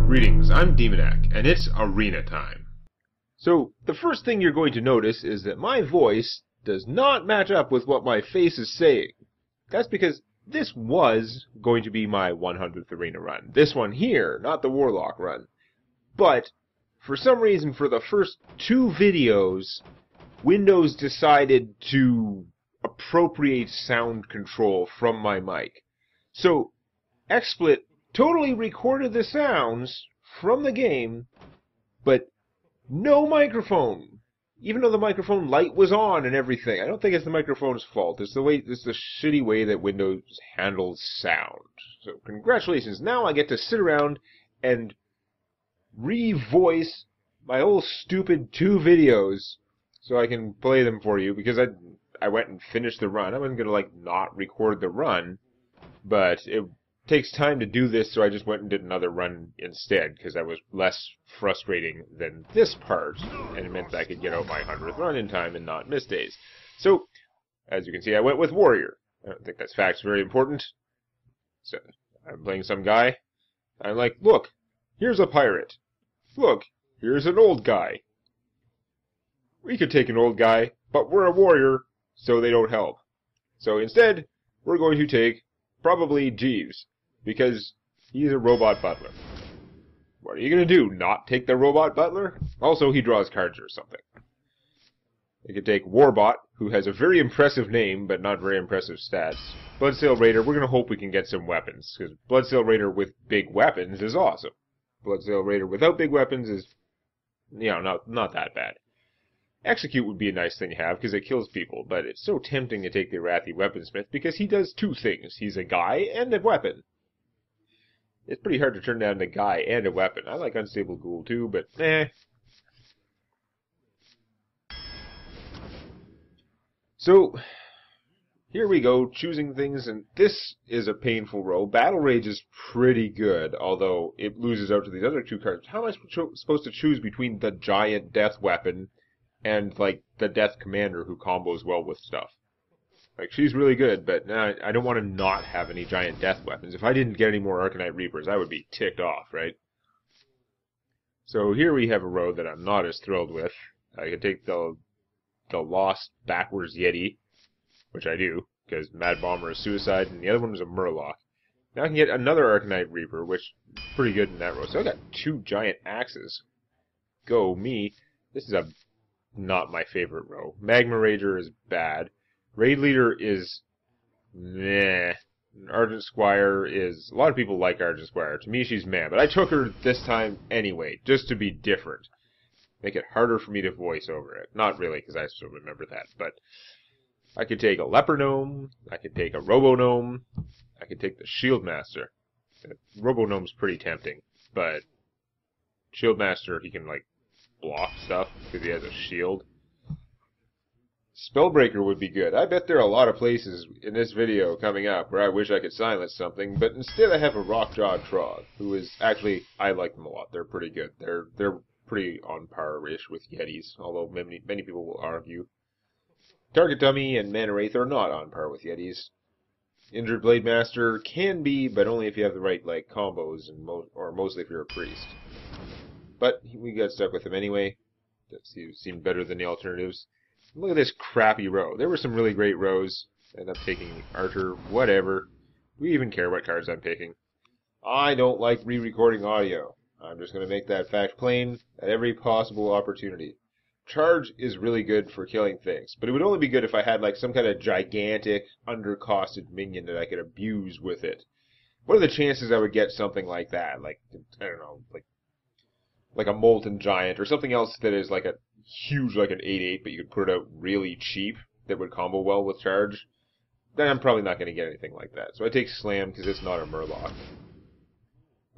Greetings, I'm Demonac, and it's arena time. So, the first thing you're going to notice is that my voice does not match up with what my face is saying. That's because this was going to be my 100th arena run. This one here, not the Warlock run. But, for some reason, for the first 2 videos, Windows decided to appropriate sound control from my mic. So, XSplit totally recorded the sounds from the game, but no microphone. Even though the microphone light was on and everything. I don't think it's the microphone's fault. It's the shitty way that Windows handles sound. So congratulations. Now I get to sit around and revoice my old stupid 2 videos so I can play them for you, because I went and finished the run. I wasn't gonna not record the run, but it takes time to do this, so I just went and did another run instead, because that was less frustrating than this part, and it meant that I could get out my 100th run in time and not miss days. So, as you can see, I went with Warrior. I don't think that fact's very important. So, I'm playing some guy. I'm like, look, here's a pirate. Look, here's an old guy. We could take an old guy, but we're a warrior, so they don't help. So instead, we're going to take probably Jeeves, because he's a robot butler. What are you going to do, not take the robot butler? Also, he draws cards or something. You could take Warbot, who has a very impressive name, but not very impressive stats. Bloodsail Raider, we're going to hope we can get some weapons, because Bloodsail Raider with big weapons is awesome. Bloodsail Raider without big weapons is, not that bad. Execute would be a nice thing to have, because it kills people, but it's so tempting to take the Arathi Weaponsmith, because he does 2 things. He's a guy and a weapon. It's pretty hard to turn down a guy and a weapon. I like Unstable Ghoul too, but So, here we go, choosing things, and this is a painful row. Battle Rage is pretty good, although it loses out to these other 2 cards. How am I supposed to choose between the giant death weapon and, the Death Commander who combos well with stuff? She's really good, but I don't want to not have any giant death weapons. If I didn't get any more Arcanite Reapers, I would be ticked off, right? So here we have a row that I'm not as thrilled with. I could take the Lost Backwards Yeti, which I do, because Mad Bomber is Suicide, and the other one was a Murloc. Now I can get another Arcanite Reaper, which is pretty good in that row. So I got 2 giant axes. Go me. This is not my favorite row. Magma Rager is bad. Raid Leader is meh. Argent Squire is... A lot of people like Argent Squire. To me, she's meh. But I took her this time anyway, just to be different. Make it harder for me to voice over it. Not really, because I still remember that. But I could take a Leper Gnome. I could take a Robo Gnome. I could take the Shield Master. The Robo Gnome's pretty tempting. But Shield Master, he can, block stuff because he has a shield. Spellbreaker would be good. I bet there are a lot of places in this video coming up where I wish I could silence something, but instead I have a Rockjaw Trog, who is actually, I like them a lot. They're pretty good. They're pretty on par-ish with Yetis, although many people will argue. Target Dummy and Mana Wraith are not on par with Yetis. Injured Blade Master can be, but only if you have the right combos, and or mostly if you're a priest. But we got stuck with him anyway. That seemed better than the alternatives. Look at this crappy row. There were some really great rows. I ended up taking Archer, whatever. Do we even care what cards I'm picking? I don't like re-recording audio. I'm just going to make that fact plain at every possible opportunity. Charge is really good for killing things, but it would only be good if I had some kind of gigantic, undercosted minion that I could abuse with it. What are the chances I would get something like that? I don't know, like a Molten Giant, or something else that is a huge, an 8/8, but you could put it out really cheap, that would combo well with Charge. Then I'm probably not going to get anything like that. So I take Slam, because it's not a Murloc.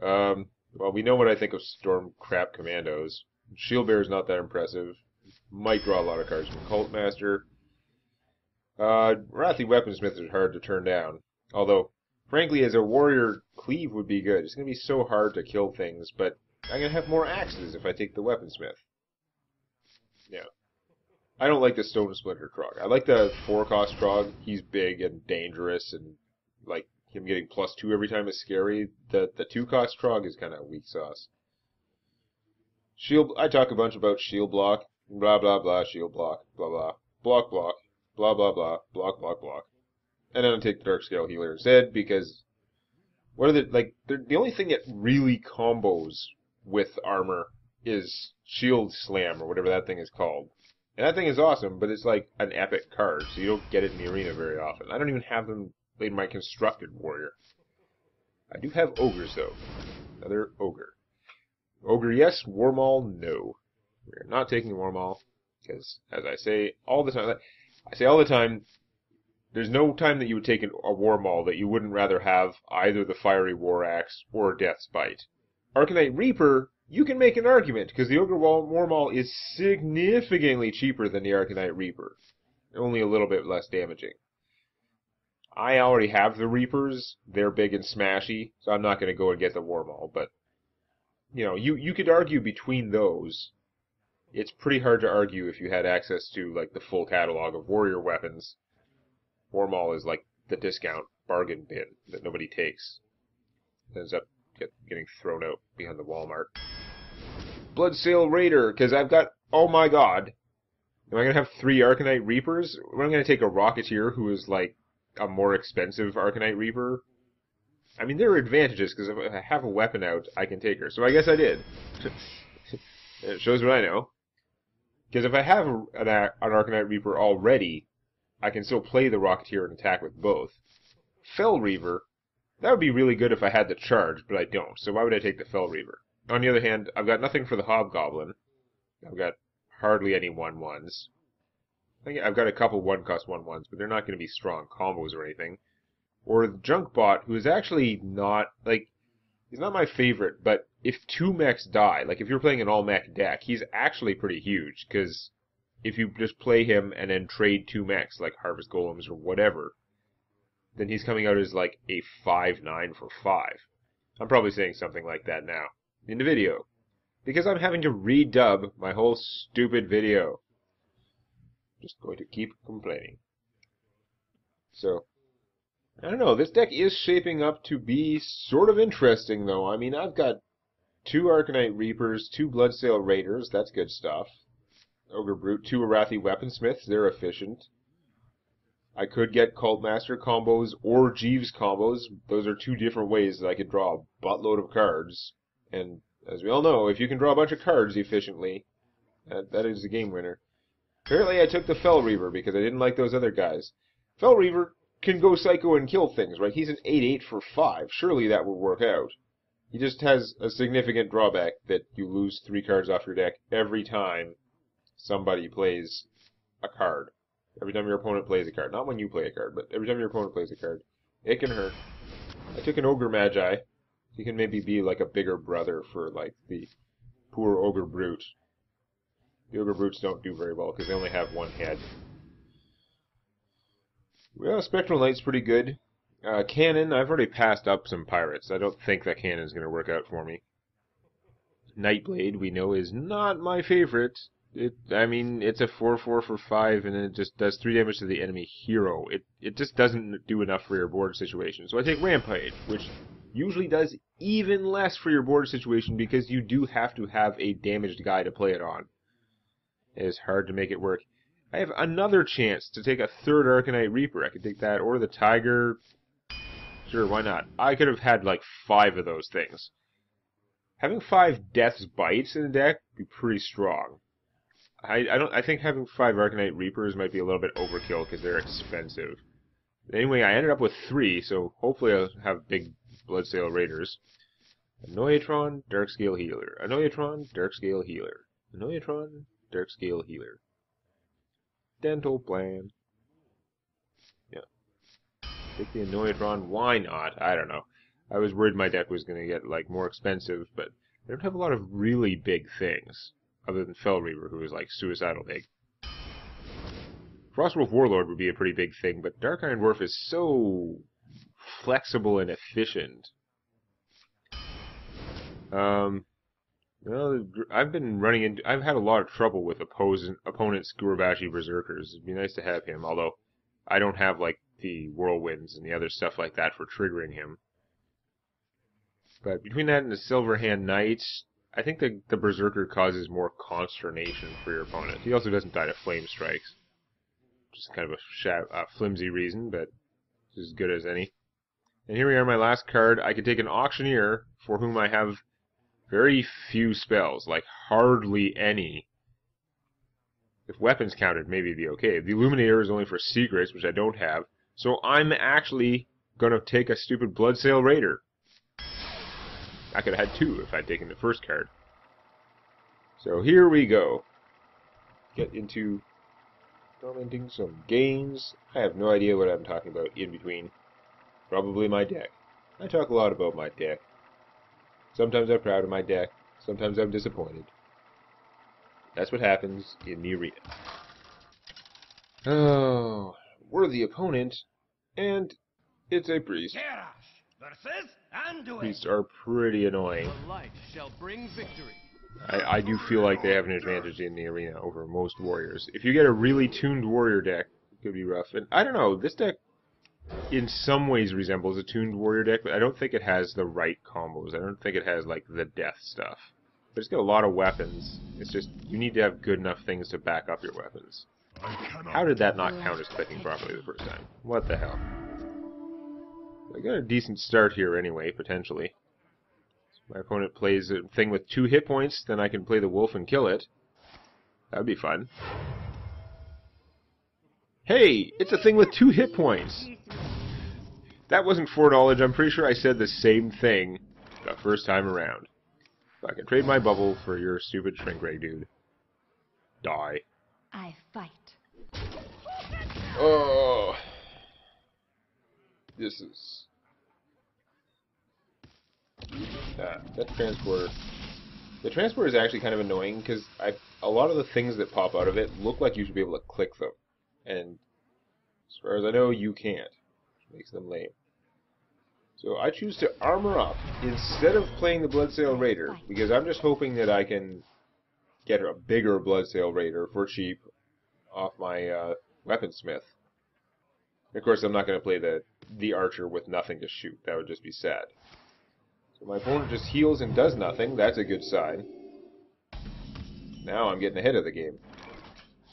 Well, we know what I think of Storm Crap Commandos. Shield Bear is not that impressive. Might draw a lot of cards from Cult Master. Arathi Weaponsmith is hard to turn down. Although, frankly, as a warrior, Cleave would be good. It's going to be so hard to kill things, but I'm going to have more axes if I take the Weaponsmith. Yeah. I don't like the Stone Splinter Trog. I like the 4-cost Trog. He's big and dangerous, and him getting +2 every time is scary. The 2-cost Trog is kind of weak sauce. Shield. I talk a bunch about shield block. Blah blah blah. Shield block. Blah blah. Block block. Blah blah blah. Block block block. And then I take the Dark Scale Healer instead because what are the only thing that really combos with armor is Shield Slam or whatever that thing is called. And that thing is awesome, but it's like an epic card, so you don't get it in the arena very often. I don't even have them in my constructed warrior. I do have ogres though. Another ogre. Ogre yes, Warmaul no. We're not taking Warmaul because, as I say all the time, there's no time that you would take a Warmaul that you wouldn't rather have either the Fiery War Axe or Death's Bite. Arcanite Reaper, you can make an argument, because the Ogre Warmaul is significantly cheaper than the Arcanite Reaper. Only a little bit less damaging. I already have the Reapers. They're big and smashy, so I'm not going to go and get the Warmaul, but, you know, you could argue between those. It's pretty hard to argue if you had access to, like, the full catalog of warrior weapons. Warmaul is like the discount bargain bin that nobody takes. It ends up getting thrown out behind the Walmart. Bloodsail Raider, because I've got, oh my god, am I going to have 3 Arcanite Reapers? Or am I going to take a Rocketeer who is like a more expensive Arcanite Reaper? I mean, there are advantages, because if I have a weapon out, I can take her. So I guess I did. It shows what I know. Because if I have an Arcanite Reaper already, I can still play the Rocketeer and attack with both. Fell Reaver, that would be really good if I had the charge, but I don't, so why would I take the Fell Reaver? On the other hand, I've got nothing for the Hobgoblin. I've got hardly any 1/1s. I've got a couple 1-cost 1/1s, but they're not going to be strong combos or anything. Or the Junkbot, who is actually not, like, he's not my favorite, but if 2 mechs die, like if you're playing an all-mech deck, he's actually pretty huge, because if you just play him and then trade 2 mechs, like Harvest Golems or whatever, then he's coming out as like a 5/9 for 5. I'm probably saying something like that now in the video, because I'm having to redub my whole stupid video. Just going to keep complaining. So, I don't know, this deck is shaping up to be sort of interesting though. I mean, I've got 2 Arcanite Reapers, 2 Bloodsail Raiders, that's good stuff. Ogre Brute, 2 Arathi Weaponsmiths, they're efficient. I could get Cult Master combos or Jeeves combos. Those are 2 different ways that I could draw a buttload of cards. And as we all know, if you can draw a bunch of cards efficiently, that is the game winner. Apparently I took the Fell Reaver because I didn't like those other guys. Fell Reaver can go psycho and kill things, right? He's an 8/8 for 5. Surely that would work out. He just has a significant drawback that you lose 3 cards off your deck every time somebody plays a card. Every time your opponent plays a card. Not when you play a card, but every time your opponent plays a card. It can hurt. I took an Ogre Magi. He can maybe be like a bigger brother for like the poor Ogre Brute. The Ogre Brutes don't do very well because they only have 1 head. Well, Spectral Knight's pretty good. Cannon, I've already passed up some pirates. I don't think that cannon's going to work out for me. Nightblade, we know, is not my favorite. I mean, it's a 4/4 for 5, and it just does 3 damage to the enemy hero. It just doesn't do enough for your board situation. So I take Rampage, which usually does even less for your board situation because you do have to have a damaged guy to play it on. It is hard to make it work. I have another chance to take a 3rd Arcanite Reaper. I could take that, or the Tiger. Sure, why not? I could have had like 5 of those things. Having 5 Death's Bites in the deck would be pretty strong. I think having 5 Arcanite Reapers might be a little bit overkill because they're expensive. Anyway, I ended up with 3, so hopefully I'll have big Bloodsail Raiders. Annoyatron, Darkscale Healer. Annoyatron, Darkscale Healer. Annoyatron, Darkscale Healer. Dental Plan. Yeah. Take the Annoyatron, why not? I don't know. I was worried my deck was going to get like more expensive, but I don't have a lot of really big things. Other than Fell Reaver, who is like suicidal big. Frostwolf Warlord would be a pretty big thing, but Dark Iron Dwarf is so flexible and efficient. Well, I've had a lot of trouble with opponents' Gurubashi Berserkers. It'd be nice to have him, although I don't have like the Whirlwinds and the other stuff like that for triggering him. But between that and the Silverhand Knight, I think the Berserker causes more consternation for your opponent. He also doesn't die to flame strikes. Just kind of a flimsy reason, but it's as good as any. And here we are, my last card. I could take an Auctioneer, for whom I have very few spells, like hardly any. If weapons counted, maybe it'd be okay. The Illuminator is only for secrets, which I don't have. So I'm actually going to take a stupid Bloodsail Raider. I could have had two if I'd taken the first card. So here we go. Get into commenting some games. I have no idea what I'm talking about in between. Probably my deck. I talk a lot about my deck. Sometimes I'm proud of my deck. Sometimes I'm disappointed. That's what happens in the arena. Oh, we're the opponent, and it's a priest. Priests are pretty annoying. I do feel like they have an advantage in the arena over most warriors. If you get a really tuned warrior deck, it could be rough. And I don't know, this deck in some ways resembles a tuned warrior deck, but I don't think it has the right combos. I don't think it has, like, the death stuff. But it's got a lot of weapons. It's just, you need to have good enough things to back up your weapons. How did that not count as clicking properly the first time? What the hell? I got a decent start here anyway, potentially. So my opponent plays a thing with 2 hit points, then I can play the wolf and kill it. That'd be fun. Hey! It's a thing with 2 hit points! That wasn't foreknowledge. I'm pretty sure I said the same thing the first time around. So I can trade my bubble for your stupid shrink ray, dude. Die. I fight. Oh. This is... that transporter. The transporter is actually kind of annoying because a lot of the things that pop out of it look like you should be able to click them. And as far as I know, you can't. Which makes them lame. So I choose to armor up instead of playing the Bloodsail Raider, because I'm just hoping that I can get a bigger Bloodsail Raider for cheap off my Weaponsmith. Of course, I'm not going to play the Archer with nothing to shoot. That would just be sad. So my opponent just heals and does nothing. That's a good sign. Now I'm getting ahead of the game.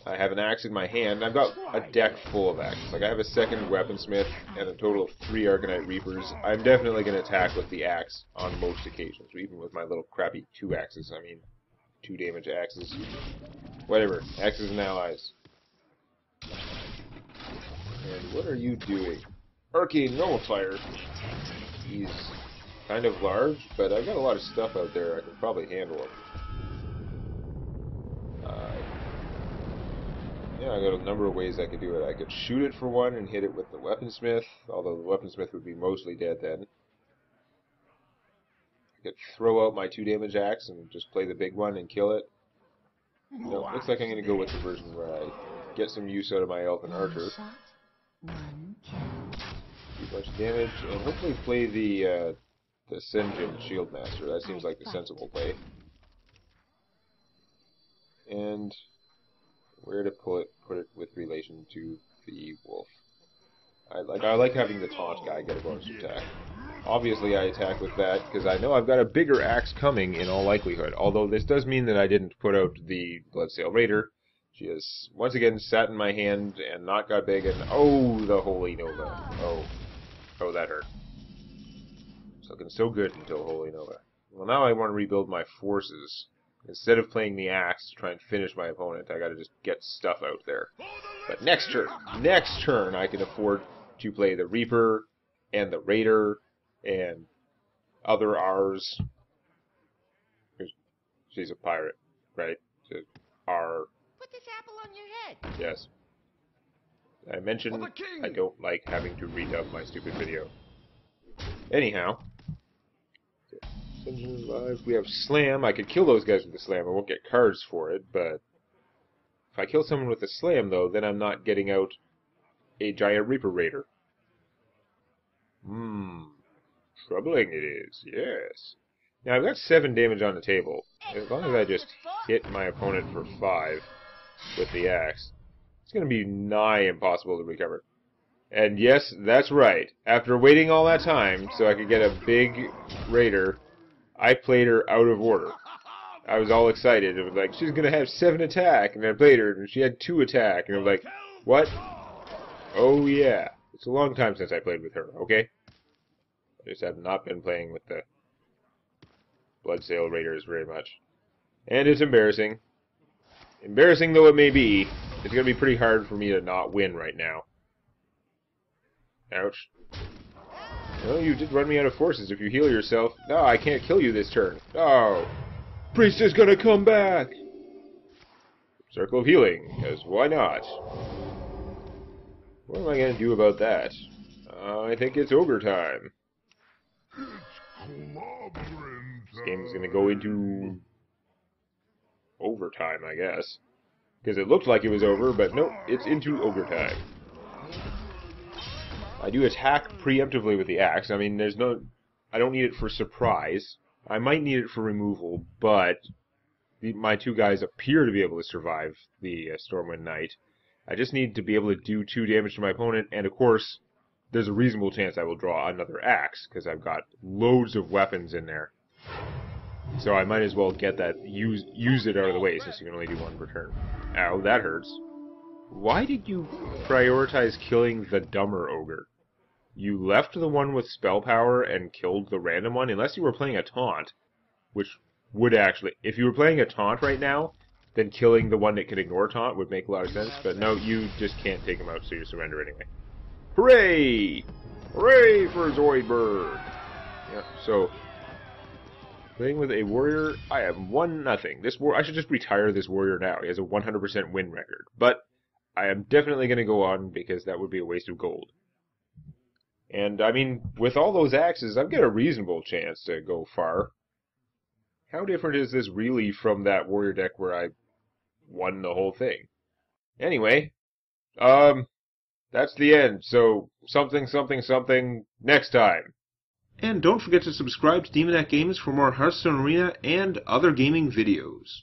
I have an axe in my hand. I've got a deck full of axes. Like, I have a second Weaponsmith and a total of 3 Arcanite Reapers. I'm definitely going to attack with the axe on most occasions, even with my little crappy 2 axes. I mean, 2 damage axes. Whatever. Axes and allies. And what are you doing? Arcane Nullifier. He's kind of large, but I've got a lot of stuff out there I could probably handle him. Yeah, I got a number of ways I could do it. I could shoot it for one and hit it with the Weaponsmith, although the Weaponsmith would be mostly dead then. I could throw out my 2 damage axe and just play the big one and kill it. No, looks like I'm going to go with the version where I get some use out of my Elfin Archer. Do a bunch of damage, and hopefully play the Senjin Shieldmaster. That seems like the sensible play. And where to put it with relation to the wolf. I like having the taunt guy get a bonus attack. Obviously I attack with that because I know I've got a bigger axe coming in all likelihood. Although this does mean that I didn't put out the Bloodsail Raider. She has once again sat in my hand and not got big, and oh, the Holy Nova. Oh, that hurt. It's looking so good until Holy Nova. Well, now I want to rebuild my forces. Instead of playing the axe to try and finish my opponent, I gotta just get stuff out there. But next turn, I can afford to play the Reaper, and the Raider, and other R's. She's a pirate, right? So, R. Put this apple on your head. Yes. I mentioned I don't like having to redub my stupid video. Anyhow. We have Slam. I could kill those guys with the Slam. I won't get cards for it, but if I kill someone with the Slam, though, then I'm not getting out a Giant Reaper Raider. Troubling it is, yes. Now, I've got 7 damage on the table. As long as I just hit my opponent for 5 with the axe, it's going to be nigh impossible to recover. And yes, that's right. After waiting all that time so I could get a big Raider, I played her out of order. I was all excited. It was like, she's gonna have 7 attack, and I played her, and she had 2 attack, and I was like, what? Oh yeah. It's a long time since I played with her, okay? I just have not been playing with the Bloodsail Raiders very much. And it's embarrassing. Embarrassing though it may be, it's gonna be pretty hard for me to not win right now. Ouch. Well, you did run me out of forces. If you heal yourself... No, I can't kill you this turn. No! Priest is gonna come back! Circle of Healing, because why not? What am I gonna do about that? I think it's ogre time. This game's gonna go into... overtime, I guess. Because it looked like it was over, but nope, it's into ogre time. I do attack preemptively with the axe. I mean, there's no... I don't need it for surprise. I might need it for removal, but my 2 guys appear to be able to survive the Stormwind Knight. I just need to be able to do 2 damage to my opponent, and of course, there's a reasonable chance I will draw another axe, because I've got loads of weapons in there. So I might as well get that, use it out of the way, since you can only do 1 per turn. Ow, that hurts. Why did you prioritize killing the dumber ogre? You left the one with spell power and killed the random one, unless you were playing a taunt, which would actually... If you were playing a taunt right now, then killing the one that can ignore taunt would make a lot of sense, but no, you just can't take him out, so you surrender anyway. Hooray! Hooray for Zoidberg! Yep, so... Playing with a warrior, I have 1-0. I should just retire this warrior now. He has a 100% win record. But I am definitely going to go on because that would be a waste of gold. And, I mean, with all those axes, I've got a reasonable chance to go far. How different is this really from that warrior deck where I won the whole thing? Anyway, that's the end. So, something, something, something, next time. And don't forget to subscribe to Demonac Games for more Hearthstone Arena and other gaming videos.